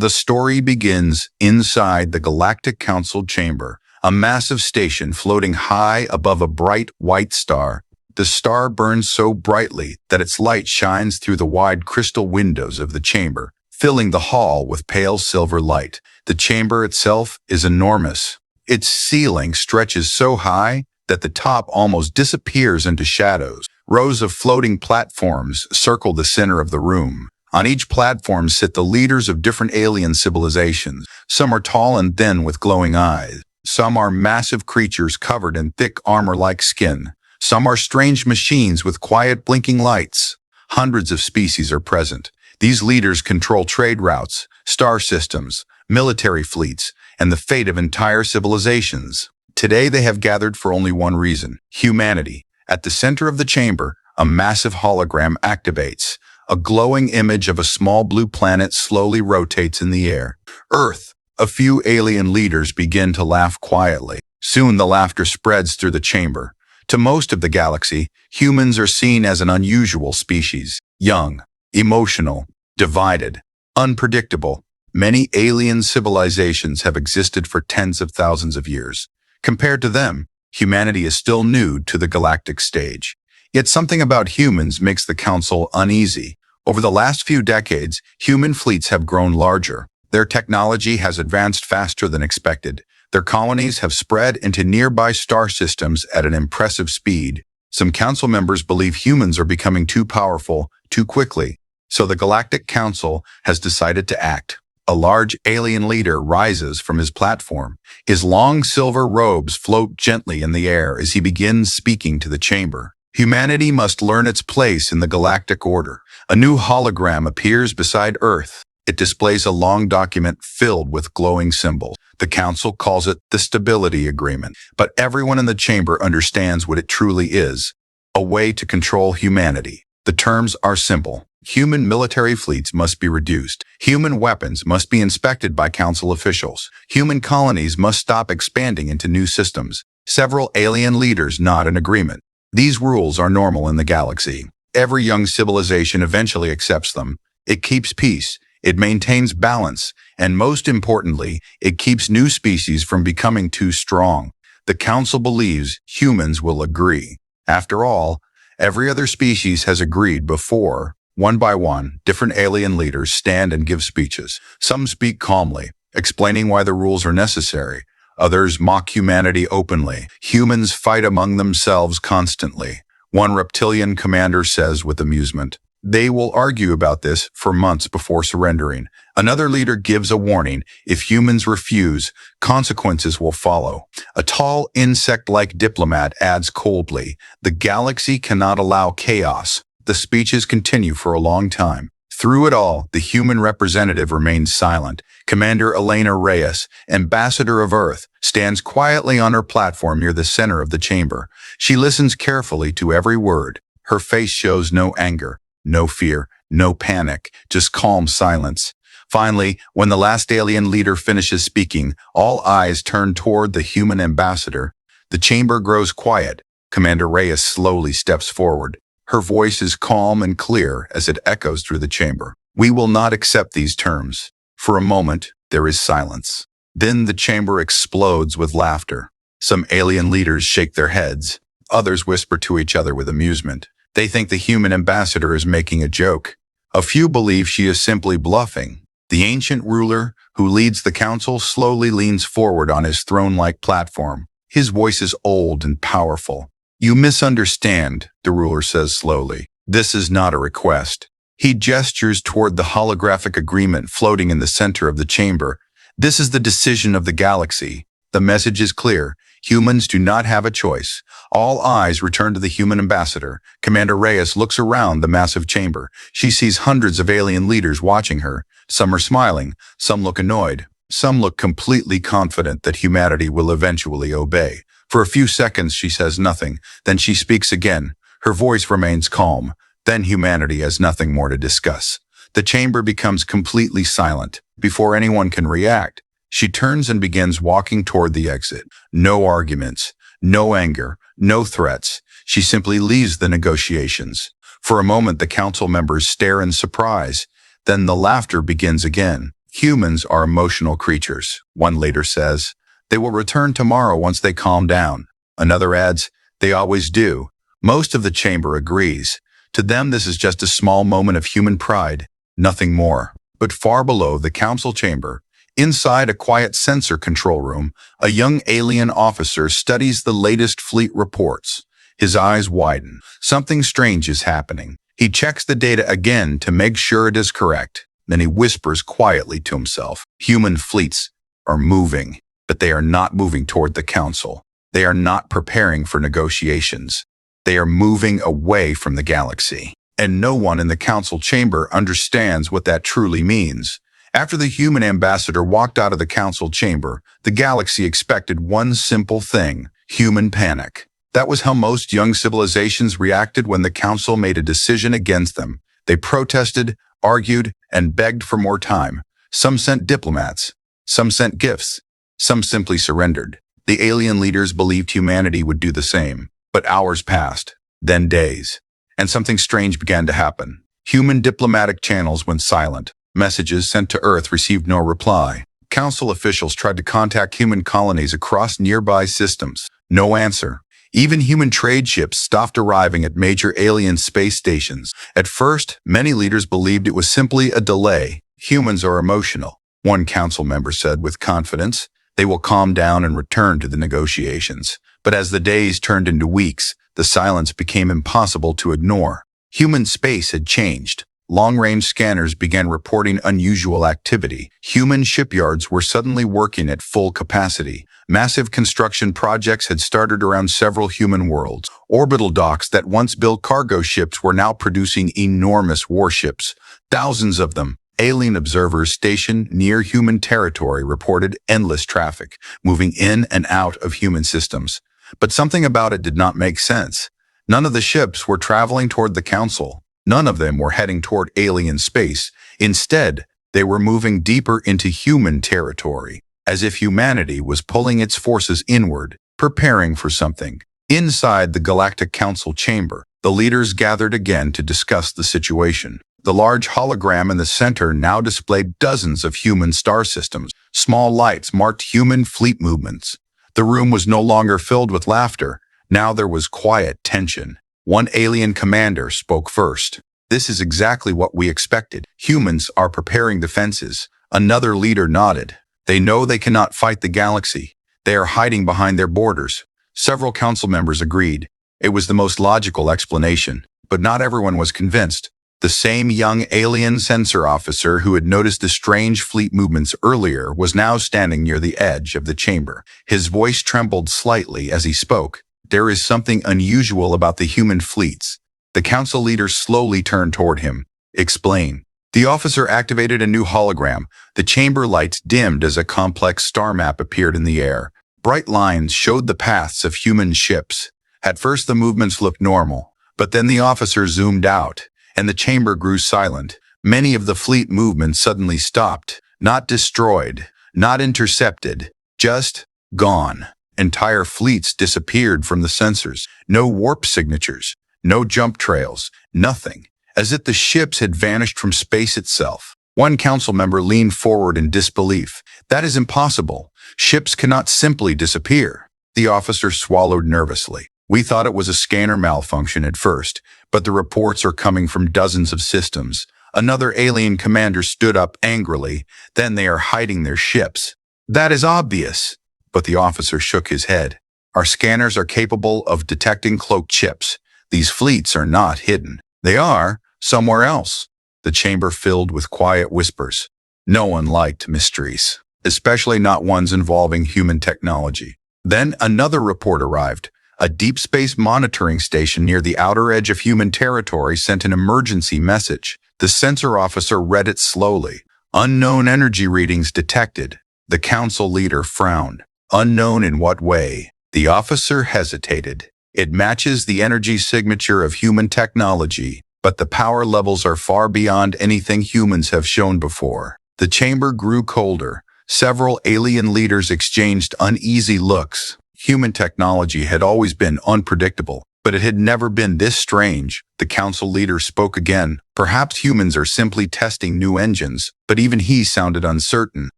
The story begins inside the Galactic Council chamber, a massive station floating high above a bright white star. The star burns so brightly that its light shines through the wide crystal windows of the chamber, filling the hall with pale silver light. The chamber itself is enormous. Its ceiling stretches so high that the top almost disappears into shadows. Rows of floating platforms circle the center of the room. On each platform sit the leaders of different alien civilizations. Some are tall and thin with glowing eyes. Some are massive creatures covered in thick armor-like skin. Some are strange machines with quiet blinking lights. Hundreds of species are present. These leaders control trade routes, star systems, military fleets, and the fate of entire civilizations. Today they have gathered for only one reason: humanity. At the center of the chamber, a massive hologram activates. A glowing image of a small blue planet slowly rotates in the air. Earth. A few alien leaders begin to laugh quietly. Soon the laughter spreads through the chamber. To most of the galaxy, humans are seen as an unusual species. Young, emotional, divided, unpredictable. Many alien civilizations have existed for tens of thousands of years. Compared to them, humanity is still new to the galactic stage. Yet something about humans makes the Council uneasy. Over the last few decades, human fleets have grown larger. Their technology has advanced faster than expected. Their colonies have spread into nearby star systems at an impressive speed. Some Council members believe humans are becoming too powerful too quickly, so the Galactic Council has decided to act. A large alien leader rises from his platform. His long silver robes float gently in the air as he begins speaking to the chamber. Humanity must learn its place in the galactic order. A new hologram appears beside Earth. It displays a long document filled with glowing symbols. The Council calls it the Stability Agreement, but everyone in the chamber understands what it truly is: a way to control humanity. The terms are simple. Human military fleets must be reduced. Human weapons must be inspected by Council officials. Human colonies must stop expanding into new systems. Several alien leaders nod in agreement. These rules are normal in the galaxy. Every young civilization eventually accepts them. It keeps peace, it maintains balance, and most importantly, it keeps new species from becoming too strong. The Council believes humans will agree. After all, every other species has agreed before. One by one, different alien leaders stand and give speeches. Some speak calmly, explaining why the rules are necessary. Others mock humanity openly. Humans fight among themselves constantly. One reptilian commander says with amusement, "They will argue about this for months before surrendering." Another leader gives a warning: if humans refuse, consequences will follow. A tall, insect-like diplomat adds coldly, "The galaxy cannot allow chaos." The speeches continue for a long time. Through it all, the human representative remains silent. Commander Elena Reyes, ambassador of Earth, stands quietly on her platform near the center of the chamber. She listens carefully to every word. Her face shows no anger, no fear, no panic, just calm silence. Finally, when the last alien leader finishes speaking, all eyes turn toward the human ambassador. The chamber grows quiet. Commander Reyes slowly steps forward. Her voice is calm and clear as it echoes through the chamber. "We will not accept these terms." For a moment, there is silence. Then the chamber explodes with laughter. Some alien leaders shake their heads. Others whisper to each other with amusement. They think the human ambassador is making a joke. A few believe she is simply bluffing. The ancient ruler, who leads the Council, slowly leans forward on his throne-like platform. His voice is old and powerful. "You misunderstand," the ruler says slowly. "This is not a request." He gestures toward the holographic agreement floating in the center of the chamber. "This is the decision of the galaxy." The message is clear. Humans do not have a choice. All eyes return to the human ambassador. Commander Reyes looks around the massive chamber. She sees hundreds of alien leaders watching her. Some are smiling. Some look annoyed. Some look completely confident that humanity will eventually obey. For a few seconds, she says nothing. Then she speaks again. Her voice remains calm. Then humanity has nothing more to discuss. The chamber becomes completely silent. Before anyone can react, she turns and begins walking toward the exit. No arguments, no anger, no threats. She simply leaves the negotiations. For a moment, the Council members stare in surprise. Then the laughter begins again. Humans are emotional creatures, one leader says. They will return tomorrow once they calm down. Another adds, they always do. Most of the chamber agrees. To them, this is just a small moment of human pride, nothing more. But far below the council chamber, inside a quiet sensor control room, a young alien officer studies the latest fleet reports. His eyes widen. Something strange is happening. He checks the data again to make sure it is correct. Then he whispers quietly to himself, human fleets are moving, but they are not moving toward the council. They are not preparing for negotiations. They are moving away from the galaxy. And no one in the council chamber understands what that truly means. After the human ambassador walked out of the council chamber, the galaxy expected one simple thing, human panic. That was how most young civilizations reacted when the council made a decision against them. They protested, argued, and begged for more time. Some sent diplomats. Some sent gifts. Some simply surrendered. The alien leaders believed humanity would do the same. But hours passed, then days, and something strange began to happen. Human diplomatic channels went silent. Messages sent to Earth received no reply. Council officials tried to contact human colonies across nearby systems. No answer. Even human trade ships stopped arriving at major alien space stations. At first, many leaders believed it was simply a delay. Humans are emotional, one council member said with confidence. They will calm down and return to the negotiations. But as the days turned into weeks, the silence became impossible to ignore. Human space had changed. Long-range scanners began reporting unusual activity. Human shipyards were suddenly working at full capacity. Massive construction projects had started around several human worlds. Orbital docks that once built cargo ships were now producing enormous warships. Thousands of them. Alien observers stationed near human territory reported endless traffic, moving in and out of human systems. But something about it did not make sense. None of the ships were traveling toward the council. None of them were heading toward alien space. Instead, they were moving deeper into human territory, as if humanity was pulling its forces inward, preparing for something. Inside the Galactic Council chamber, the leaders gathered again to discuss the situation. The large hologram in the center now displayed dozens of human star systems. Small lights marked human fleet movements. The room was no longer filled with laughter. Now there was quiet tension. One alien commander spoke first. This is exactly what we expected. Humans are preparing defenses. Another leader nodded. They know they cannot fight the galaxy. They are hiding behind their borders. Several council members agreed. It was the most logical explanation, but not everyone was convinced. The same young alien sensor officer who had noticed the strange fleet movements earlier was now standing near the edge of the chamber. His voice trembled slightly as he spoke. There is something unusual about the human fleets. The council leader slowly turned toward him. Explain. The officer activated a new hologram. The chamber lights dimmed as a complex star map appeared in the air. Bright lines showed the paths of human ships. At first the movements looked normal, but then the officer zoomed out, and the chamber grew silent. Many of the fleet movements suddenly stopped, not destroyed, not intercepted, just gone. Entire fleets disappeared from the sensors. No warp signatures, no jump trails, nothing, as if the ships had vanished from space itself. One council member leaned forward in disbelief. That is impossible. Ships cannot simply disappear. The officer swallowed nervously. We thought it was a scanner malfunction at first, but the reports are coming from dozens of systems. Another alien commander stood up angrily. Then they are hiding their ships. That is obvious. But the officer shook his head. Our scanners are capable of detecting cloaked ships. These fleets are not hidden. They are somewhere else. The chamber filled with quiet whispers. No one liked mysteries, especially not ones involving human technology. Then another report arrived. A deep space monitoring station near the outer edge of human territory sent an emergency message. The sensor officer read it slowly. Unknown energy readings detected. The council leader frowned. Unknown in what way? The officer hesitated. It matches the energy signature of human technology, but the power levels are far beyond anything humans have shown before. The chamber grew colder. Several alien leaders exchanged uneasy looks. Human technology had always been unpredictable, But it had never been this strange. The council leader spoke again. Perhaps humans are simply testing new engines, but even he sounded uncertain.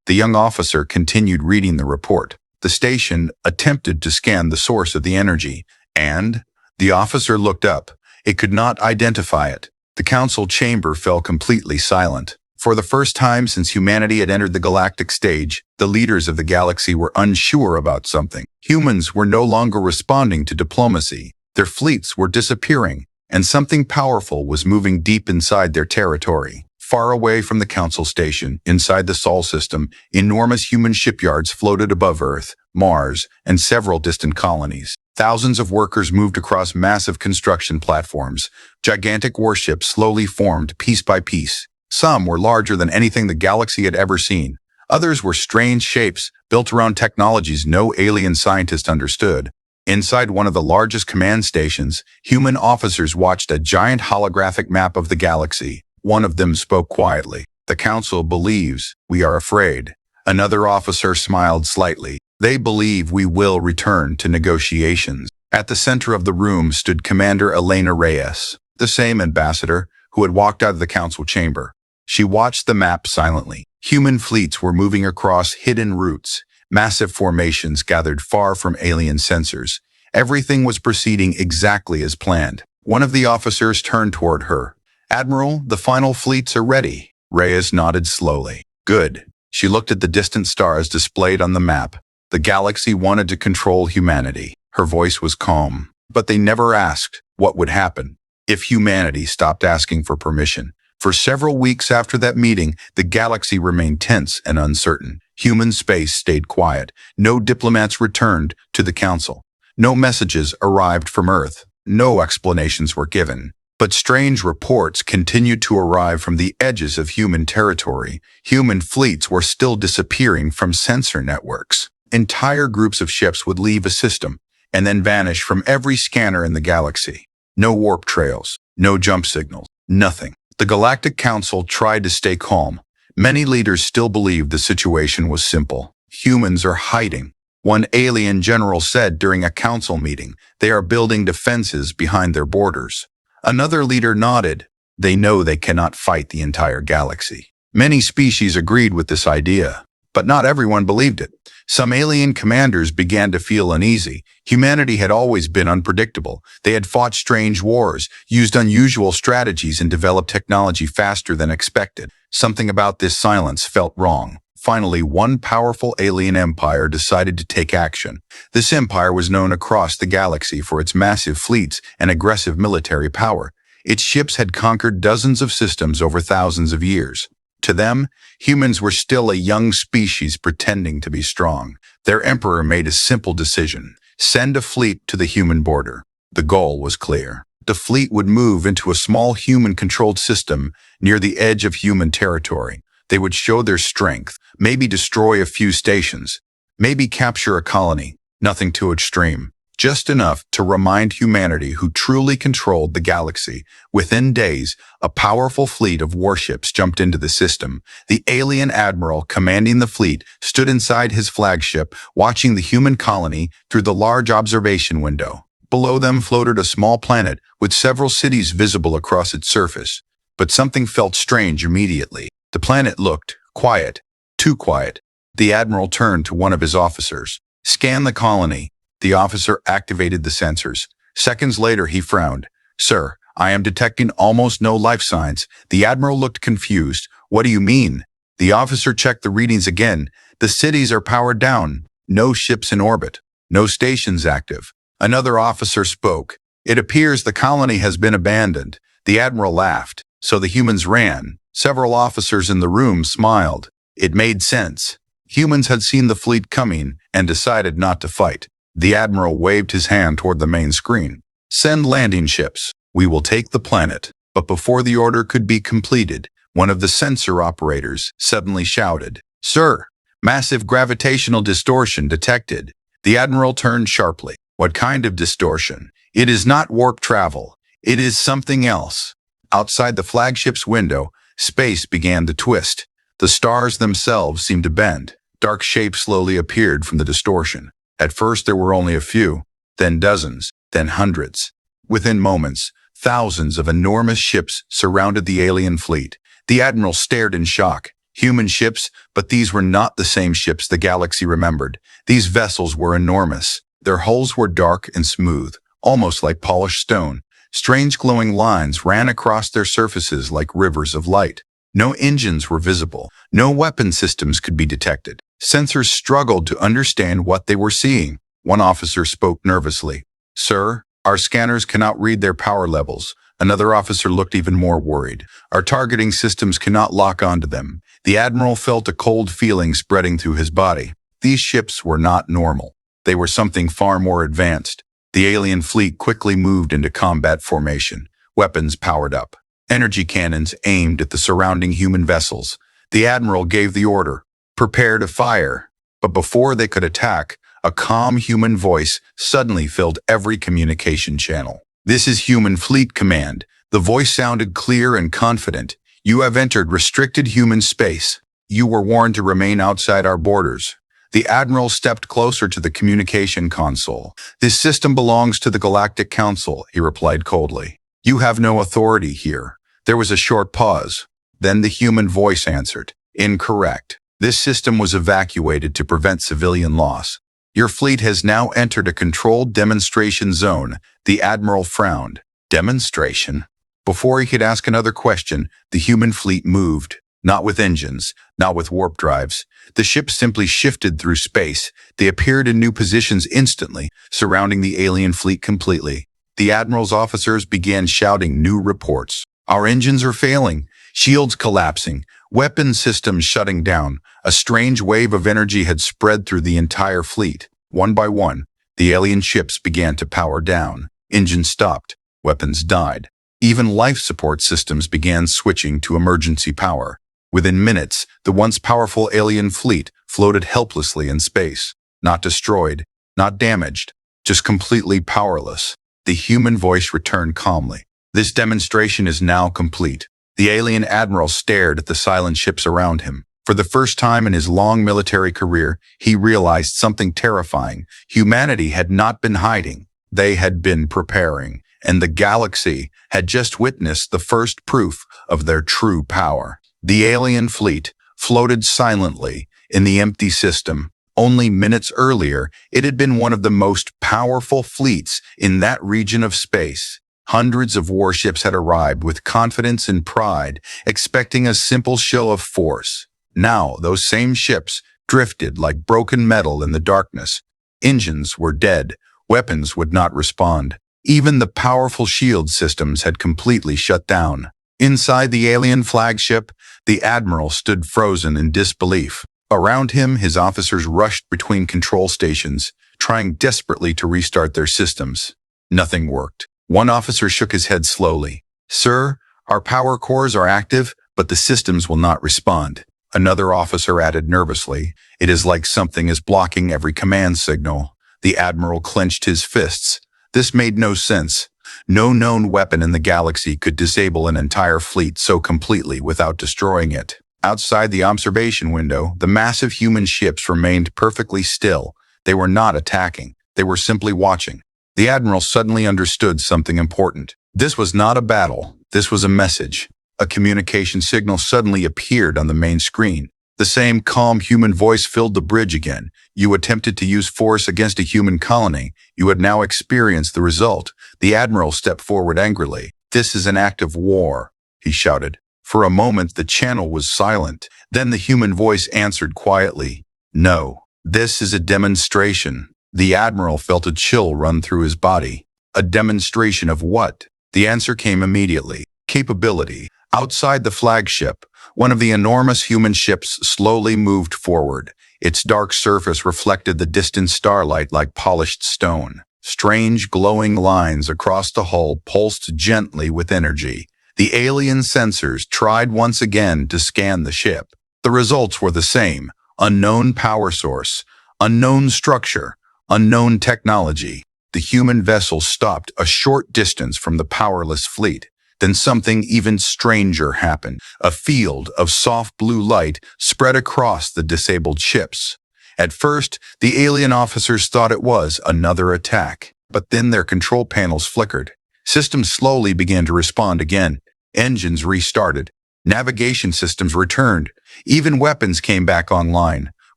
The young officer continued reading the report. The station attempted to scan the source of the energy, and the officer looked up. It could not identify it. The council chamber fell completely silent. For the first time since humanity had entered the galactic stage, the leaders of the galaxy were unsure about something. Humans were no longer responding to diplomacy. Their fleets were disappearing, and something powerful was moving deep inside their territory. Far away from the council station, inside the Sol system, enormous human shipyards floated above Earth, Mars, and several distant colonies. Thousands of workers moved across massive construction platforms. Gigantic warships slowly formed piece by piece. Some were larger than anything the galaxy had ever seen. Others were strange shapes, built around technologies no alien scientist understood. Inside one of the largest command stations, human officers watched a giant holographic map of the galaxy. One of them spoke quietly. "The Council believes we are afraid." Another officer smiled slightly. "They believe we will return to negotiations." At the center of the room stood Commander Elena Reyes, the same ambassador who had walked out of the council chamber. She watched the map silently. Human fleets were moving across hidden routes, massive formations gathered far from alien sensors. Everything was proceeding exactly as planned. One of the officers turned toward her. "Admiral, the final fleets are ready." Reyes nodded slowly. "Good." She looked at the distant stars displayed on the map. The galaxy wanted to control humanity. Her voice was calm. But they never asked what would happen if humanity stopped asking for permission. For several weeks after that meeting, the galaxy remained tense and uncertain. Human space stayed quiet. No diplomats returned to the council. No messages arrived from Earth. No explanations were given. But strange reports continued to arrive from the edges of human territory. Human fleets were still disappearing from sensor networks. Entire groups of ships would leave a system and then vanish from every scanner in the galaxy. No warp trails, no jump signals, nothing. The Galactic Council tried to stay calm. Many leaders still believed the situation was simple. Humans are hiding. One alien general said during a council meeting, they are building defenses behind their borders. Another leader nodded. They know they cannot fight the entire galaxy. Many species agreed with this idea, but not everyone believed it. Some alien commanders began to feel uneasy. Humanity had always been unpredictable. They had fought strange wars, used unusual strategies, and developed technology faster than expected. Something about this silence felt wrong. Finally, one powerful alien empire decided to take action. This empire was known across the galaxy for its massive fleets and aggressive military power. Its ships had conquered dozens of systems over thousands of years. To them, humans were still a young species pretending to be strong. Their emperor made a simple decision: send a fleet to the human border. The goal was clear. The fleet would move into a small human-controlled system near the edge of human territory. They would show their strength, maybe destroy a few stations, maybe capture a colony. Nothing too extreme. Just enough to remind humanity who truly controlled the galaxy. Within days, a powerful fleet of warships jumped into the system. The alien admiral commanding the fleet stood inside his flagship, watching the human colony through the large observation window. Below them floated a small planet with several cities visible across its surface. But something felt strange immediately. The planet looked quiet, too quiet. The admiral turned to one of his officers. "Scan the colony." The officer activated the sensors. Seconds later, he frowned. "Sir, I am detecting almost no life signs." The admiral looked confused. "What do you mean?" The officer checked the readings again. "The cities are powered down. No ships in orbit. No stations active." Another officer spoke. "It appears the colony has been abandoned." The admiral laughed. "So the humans ran." Several officers in the room smiled. It made sense. Humans had seen the fleet coming and decided not to fight. The admiral waved his hand toward the main screen. "Send landing ships. We will take the planet." But before the order could be completed, one of the sensor operators suddenly shouted, "Sir, massive gravitational distortion detected." The admiral turned sharply. "What kind of distortion?" "It is not warp travel. It is something else." Outside the flagship's window, space began to twist. The stars themselves seemed to bend. Dark shapes slowly appeared from the distortion. At first there were only a few, then dozens, then hundreds. Within moments, thousands of enormous ships surrounded the alien fleet. The admiral stared in shock. Human ships, but these were not the same ships the galaxy remembered. These vessels were enormous. Their hulls were dark and smooth, almost like polished stone. Strange glowing lines ran across their surfaces like rivers of light. No engines were visible. No weapon systems could be detected. Sensors struggled to understand what they were seeing. One officer spoke nervously. "Sir, our scanners cannot read their power levels." Another officer looked even more worried. "Our targeting systems cannot lock onto them." The admiral felt a cold feeling spreading through his body. These ships were not normal. They were something far more advanced. The alien fleet quickly moved into combat formation. Weapons powered up. Energy cannons aimed at the surrounding human vessels. The admiral gave the order, "Prepare to fire." But before they could attack, a calm human voice suddenly filled every communication channel. "This is Human Fleet Command." The voice sounded clear and confident. "You have entered restricted human space. You were warned to remain outside our borders." The admiral stepped closer to the communication console. "This system belongs to the Galactic Council," he replied coldly. "You have no authority here." There was a short pause. Then the human voice answered, "Incorrect. This system was evacuated to prevent civilian loss. Your fleet has now entered a controlled demonstration zone." The admiral frowned. Demonstration? Before he could ask another question, the human fleet moved. Not with engines, not with warp drives. The ships simply shifted through space. They appeared in new positions instantly, surrounding the alien fleet completely. The admiral's officers began shouting new reports. "Our engines are failing, shields collapsing, weapon systems shutting down." A strange wave of energy had spread through the entire fleet. One by one, the alien ships began to power down. Engines stopped. Weapons died. Even life support systems began switching to emergency power. Within minutes, the once powerful alien fleet floated helplessly in space. Not destroyed, not damaged, just completely powerless. The human voice returned calmly. "This demonstration is now complete." The alien admiral stared at the silent ships around him. For the first time in his long military career, he realized something terrifying. Humanity had not been hiding. They had been preparing, and the galaxy had just witnessed the first proof of their true power. The alien fleet floated silently in the empty system. Only minutes earlier, it had been one of the most powerful fleets in that region of space. Hundreds of warships had arrived with confidence and pride, expecting a simple show of force. Now, those same ships drifted like broken metal in the darkness. Engines were dead. Weapons would not respond. Even the powerful shield systems had completely shut down. Inside the alien flagship, the admiral stood frozen in disbelief. Around him, his officers rushed between control stations, trying desperately to restart their systems. Nothing worked. One officer shook his head slowly. "Sir, our power cores are active, but the systems will not respond." Another officer added nervously, "It is like something is blocking every command signal." The admiral clenched his fists. This made no sense. No known weapon in the galaxy could disable an entire fleet so completely without destroying it. Outside the observation window, the massive human ships remained perfectly still. They were not attacking. They were simply watching. The admiral suddenly understood something important. This was not a battle. This was a message. A communication signal suddenly appeared on the main screen. The same calm human voice filled the bridge again. "You attempted to use force against a human colony. You had now experienced the result." The admiral stepped forward angrily. "This is an act of war," he shouted. For a moment, the channel was silent. Then the human voice answered quietly, "No, this is a demonstration." The admiral felt a chill run through his body. A demonstration of what? The answer came immediately. Capability. Outside the flagship, one of the enormous human ships slowly moved forward. Its dark surface reflected the distant starlight like polished stone. Strange glowing lines across the hull pulsed gently with energy. The alien sensors tried once again to scan the ship. The results were the same: unknown power source, unknown structure, unknown technology. The human vessel stopped a short distance from the powerless fleet. Then something even stranger happened. A field of soft blue light spread across the disabled ships. At first, the alien officers thought it was another attack, but then their control panels flickered. Systems slowly began to respond again. Engines restarted. Navigation systems returned. Even weapons came back online.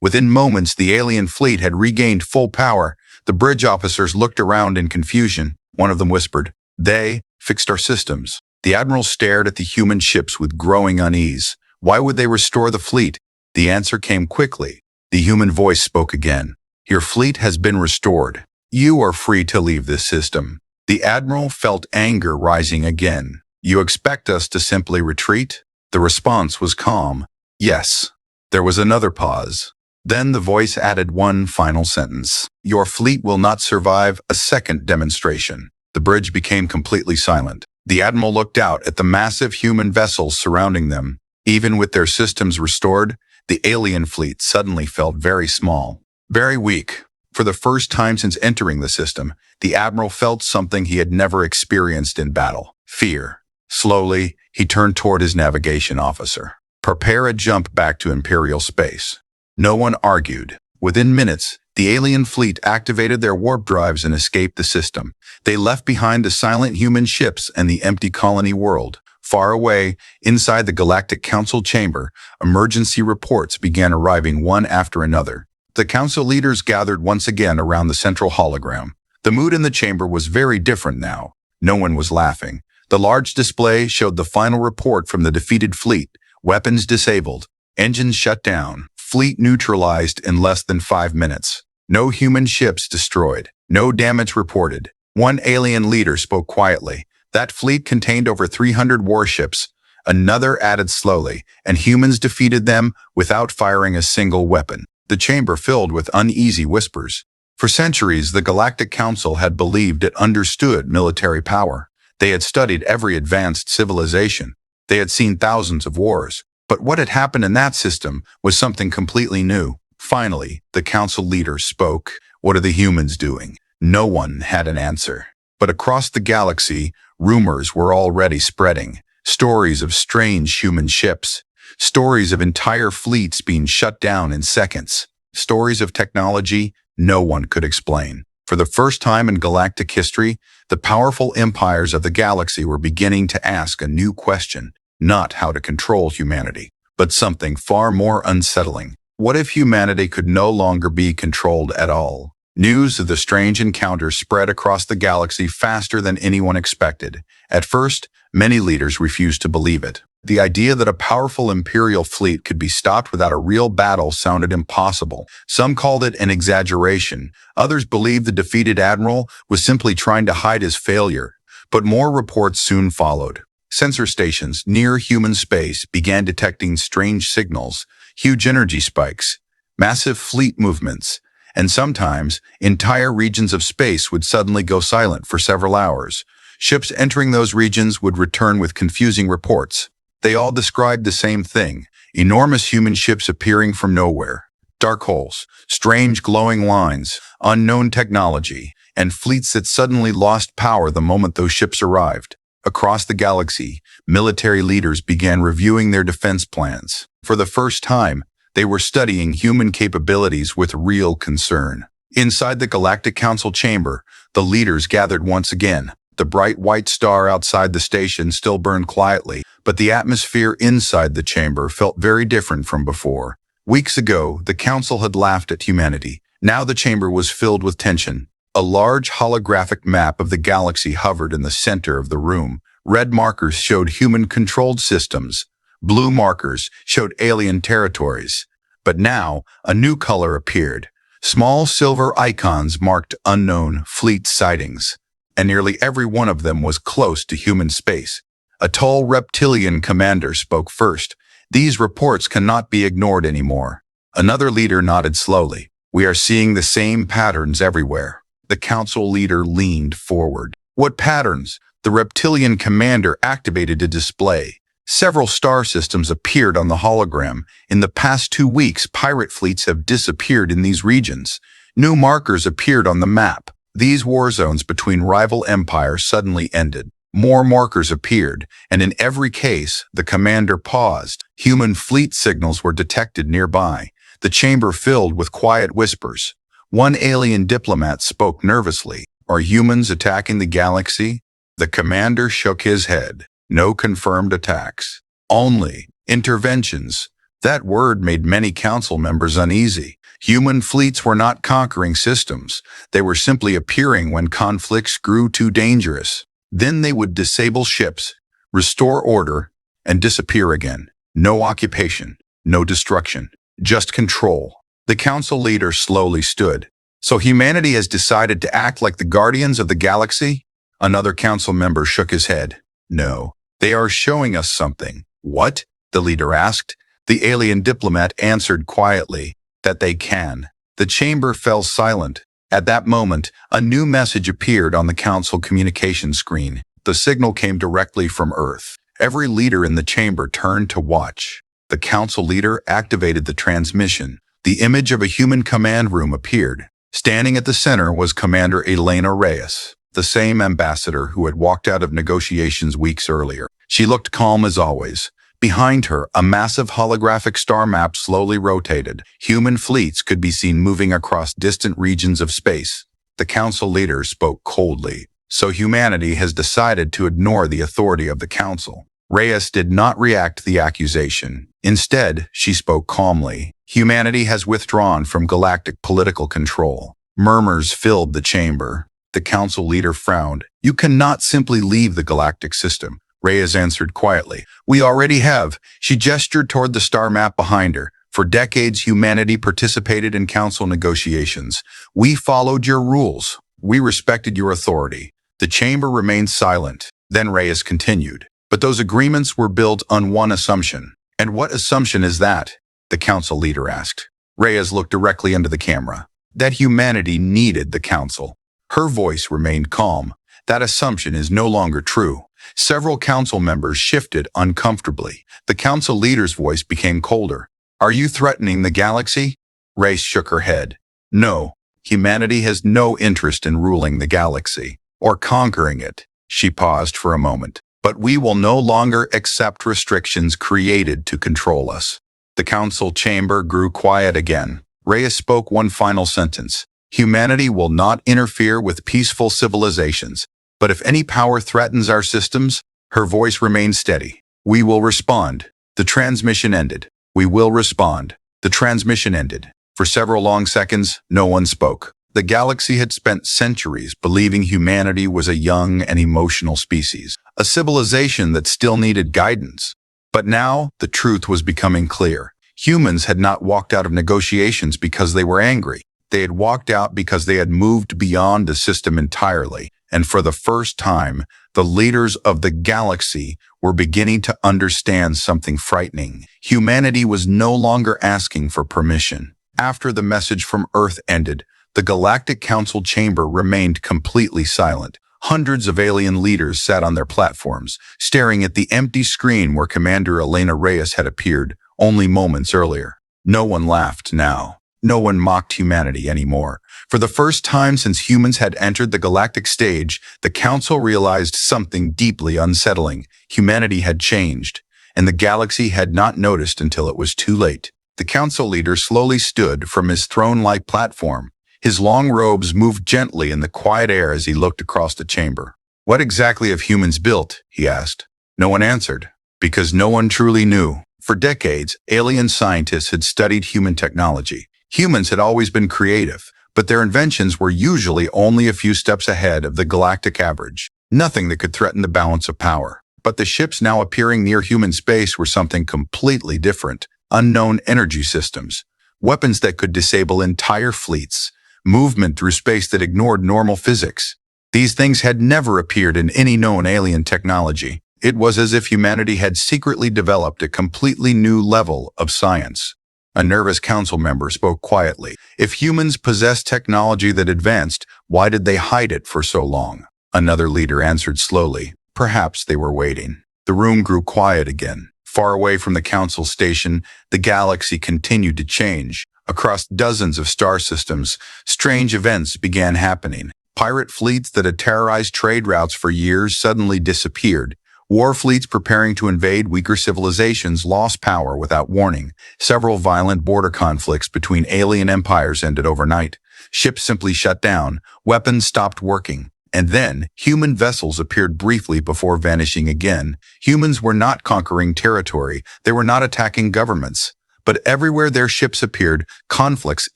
Within moments, the alien fleet had regained full power. The bridge officers looked around in confusion. One of them whispered, "They fixed our systems." The admiral stared at the human ships with growing unease. Why would they restore the fleet? The answer came quickly. The human voice spoke again. "Your fleet has been restored. You are free to leave this system." The admiral felt anger rising again. "You expect us to simply retreat?" The response was calm. "Yes." There was another pause. Then the voice added one final sentence. "Your fleet will not survive a second demonstration." The bridge became completely silent. The admiral looked out at the massive human vessels surrounding them. Even with their systems restored, the alien fleet suddenly felt very small, very weak. For the first time since entering the system, the admiral felt something he had never experienced in battle: fear. Slowly, he turned toward his navigation officer. "Prepare a jump back to Imperial space." No one argued. Within minutes, the alien fleet activated their warp drives and escaped the system. They left behind the silent human ships and the empty colony world. Far away, inside the Galactic Council chamber, emergency reports began arriving one after another. The council leaders gathered once again around the central hologram. The mood in the chamber was very different now. No one was laughing. The large display showed the final report from the defeated fleet: weapons disabled, engines shut down, fleet neutralized in less than 5 minutes. No human ships destroyed, no damage reported. One alien leader spoke quietly. That fleet contained over 300 warships. Another added slowly, and humans defeated them without firing a single weapon. The chamber filled with uneasy whispers. For centuries, the Galactic Council had believed it understood military power. They had studied every advanced civilization. They had seen thousands of wars. But what had happened in that system was something completely new. Finally, the council leader spoke. "What are the humans doing?" No one had an answer. But across the galaxy, rumors were already spreading. Stories of strange human ships. Stories of entire fleets being shut down in seconds. Stories of technology no one could explain. For the first time in galactic history, the powerful empires of the galaxy were beginning to ask a new question. Not how to control humanity, but something far more unsettling. What if humanity could no longer be controlled at all? News of the strange encounter spread across the galaxy faster than anyone expected. At first, many leaders refused to believe it. The idea that a powerful imperial fleet could be stopped without a real battle sounded impossible. Some called it an exaggeration. Others believed the defeated admiral was simply trying to hide his failure. But more reports soon followed. Sensor stations near human space began detecting strange signals, huge energy spikes, massive fleet movements, and sometimes entire regions of space would suddenly go silent for several hours. Ships entering those regions would return with confusing reports. They all described the same thing: enormous human ships appearing from nowhere, dark holes, strange glowing lines, unknown technology, and fleets that suddenly lost power the moment those ships arrived. Across the galaxy, military leaders began reviewing their defense plans. For the first time, they were studying human capabilities with real concern. Inside the Galactic Council chamber, the leaders gathered once again. The bright white star outside the station still burned quietly, but the atmosphere inside the chamber felt very different from before. Weeks ago, the council had laughed at humanity. Now the chamber was filled with tension. A large holographic map of the galaxy hovered in the center of the room. Red markers showed human-controlled systems. Blue markers showed alien territories. But now, a new color appeared. Small silver icons marked unknown fleet sightings, and nearly every one of them was close to human space. A tall reptilian commander spoke first. "These reports cannot be ignored anymore." Another leader nodded slowly. "We are seeing the same patterns everywhere." The council leader leaned forward. "What patterns?" The reptilian commander activated a display. Several star systems appeared on the hologram. "In the past 2 weeks, pirate fleets have disappeared in these regions." New markers appeared on the map. These war zones between rival empires suddenly ended. More markers appeared, and in every case, the commander paused. Human fleet signals were detected nearby. The chamber filled with quiet whispers. One alien diplomat spoke nervously. "Are humans attacking the galaxy?" The commander shook his head. No confirmed attacks. Only interventions. That word made many council members uneasy. Human fleets were not conquering systems. They were simply appearing when conflicts grew too dangerous. Then they would disable ships, restore order, and disappear again. No occupation, no destruction, just control. The council leader slowly stood. So humanity has decided to act like the guardians of the galaxy? Another council member shook his head. No, they are showing us something. What? The leader asked. The alien diplomat answered quietly, that they can. The chamber fell silent. At that moment, a new message appeared on the council communication screen. The signal came directly from Earth. Every leader in the chamber turned to watch. The council leader activated the transmission. The image of a human command room appeared. Standing at the center was Commander Elena Reyes, the same ambassador who had walked out of negotiations weeks earlier. She looked calm as always. Behind her, a massive holographic star map slowly rotated. Human fleets could be seen moving across distant regions of space. The council leader spoke coldly. So humanity has decided to ignore the authority of the council. Reyes did not react to the accusation. Instead, she spoke calmly. Humanity has withdrawn from galactic political control. Murmurs filled the chamber. The council leader frowned. You cannot simply leave the galactic system. Reyes answered quietly. We already have. She gestured toward the star map behind her. For decades, humanity participated in council negotiations. We followed your rules. We respected your authority. The chamber remained silent. Then Reyes continued. But those agreements were built on one assumption. And what assumption is that? The council leader asked. Reyes looked directly into the camera. That humanity needed the council. Her voice remained calm. That assumption is no longer true. Several council members shifted uncomfortably. The council leader's voice became colder. Are you threatening the galaxy? Reyes shook her head. No, humanity has no interest in ruling the galaxy or conquering it. She paused for a moment. But we will no longer accept restrictions created to control us. The council chamber grew quiet again. Reyes spoke one final sentence. Humanity will not interfere with peaceful civilizations. But if any power threatens our systems, her voice remained steady. We will respond. The transmission ended. We will respond. The transmission ended. For several long seconds, no one spoke. The galaxy had spent centuries believing humanity was a young and emotional species, a civilization that still needed guidance. But now, the truth was becoming clear. Humans had not walked out of negotiations because they were angry. They had walked out because they had moved beyond the system entirely. And for the first time, the leaders of the galaxy were beginning to understand something frightening. Humanity was no longer asking for permission. After the message from Earth ended, the Galactic Council chamber remained completely silent. Hundreds of alien leaders sat on their platforms, staring at the empty screen where Commander Elena Reyes had appeared only moments earlier. No one laughed now. No one mocked humanity anymore. For the first time since humans had entered the galactic stage, the Council realized something deeply unsettling. Humanity had changed, and the galaxy had not noticed until it was too late. The Council leader slowly stood from his throne-like platform. His long robes moved gently in the quiet air as he looked across the chamber. What exactly have humans built? He asked. No one answered, because no one truly knew. For decades, alien scientists had studied human technology. Humans had always been creative, but their inventions were usually only a few steps ahead of the galactic average. Nothing that could threaten the balance of power. But the ships now appearing near human space were something completely different. Unknown energy systems, weapons that could disable entire fleets, movement through space that ignored normal physics. These things had never appeared in any known alien technology. It was as if humanity had secretly developed a completely new level of science. A nervous council member spoke quietly. If humans possessed technology that advanced, why did they hide it for so long? Another leader answered slowly. Perhaps they were waiting. The room grew quiet again. Far away from the council station, the galaxy continued to change. Across dozens of star systems, strange events began happening. Pirate fleets that had terrorized trade routes for years suddenly disappeared. War fleets preparing to invade weaker civilizations lost power without warning. Several violent border conflicts between alien empires ended overnight. Ships simply shut down. Weapons stopped working. And then, human vessels appeared briefly before vanishing again. Humans were not conquering territory. They were not attacking governments. But everywhere their ships appeared, conflicts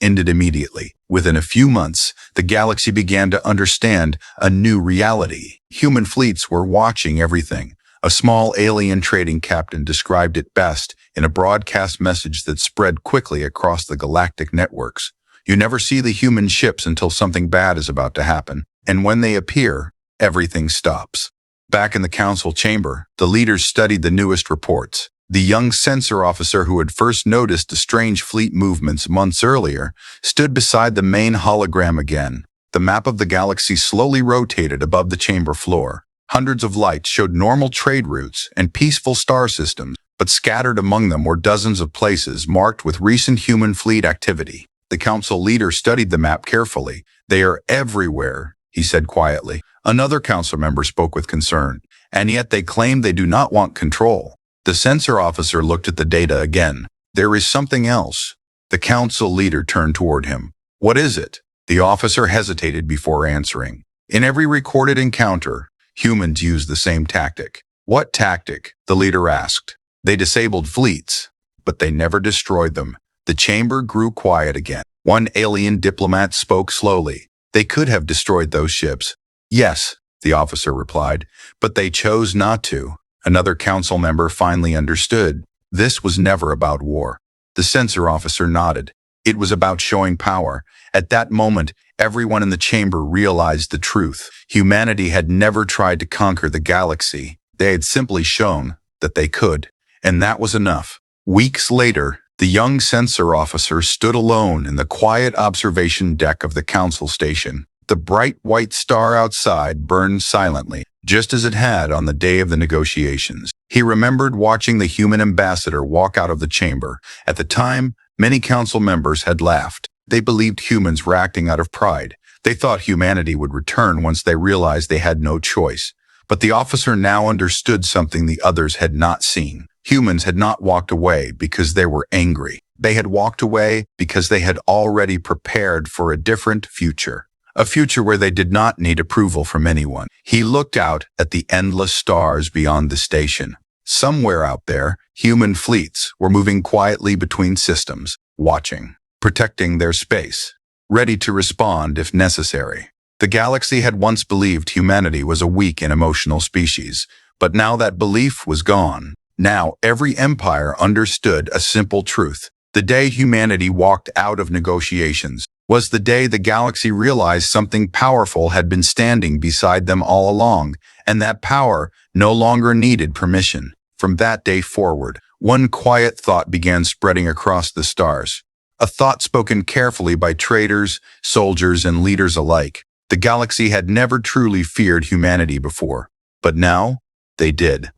ended immediately. Within a few months, the galaxy began to understand a new reality. Human fleets were watching everything. A small alien trading captain described it best in a broadcast message that spread quickly across the galactic networks. You never see the human ships until something bad is about to happen. And when they appear, everything stops. Back in the council chamber, the leaders studied the newest reports. The young sensor officer who had first noticed the strange fleet movements months earlier stood beside the main hologram again. The map of the galaxy slowly rotated above the chamber floor. Hundreds of lights showed normal trade routes and peaceful star systems, but scattered among them were dozens of places marked with recent human fleet activity. The council leader studied the map carefully. "They are everywhere," he said quietly. Another council member spoke with concern, "And yet they claim they do not want control." The sensor officer looked at the data again. "There is something else." The council leader turned toward him. "What is it?" The officer hesitated before answering. "In every recorded encounter, humans use the same tactic." "What tactic?" the leader asked. "They disabled fleets, but they never destroyed them." The chamber grew quiet again. One alien diplomat spoke slowly. "They could have destroyed those ships." "Yes," the officer replied, "but they chose not to." Another council member finally understood. This was never about war. The sensor officer nodded. It was about showing power. At that moment, everyone in the chamber realized the truth. Humanity had never tried to conquer the galaxy. They had simply shown that they could. And that was enough. Weeks later, the young sensor officer stood alone in the quiet observation deck of the council station. The bright white star outside burned silently, just as it had on the day of the negotiations. He remembered watching the human ambassador walk out of the chamber. At the time, many council members had laughed. They believed humans were acting out of pride. They thought humanity would return once they realized they had no choice. But the officer now understood something the others had not seen. Humans had not walked away because they were angry. They had walked away because they had already prepared for a different future. A future where they did not need approval from anyone. He looked out at the endless stars beyond the station. Somewhere out there, human fleets were moving quietly between systems, watching, protecting their space, ready to respond if necessary. The galaxy had once believed humanity was a weak and emotional species, but now that belief was gone. Now every empire understood a simple truth. The day humanity walked out of negotiations was the day the galaxy realized something powerful had been standing beside them all along, and that power no longer needed permission. From that day forward, one quiet thought began spreading across the stars. A thought spoken carefully by traders, soldiers, and leaders alike. The galaxy had never truly feared humanity before, but now they did.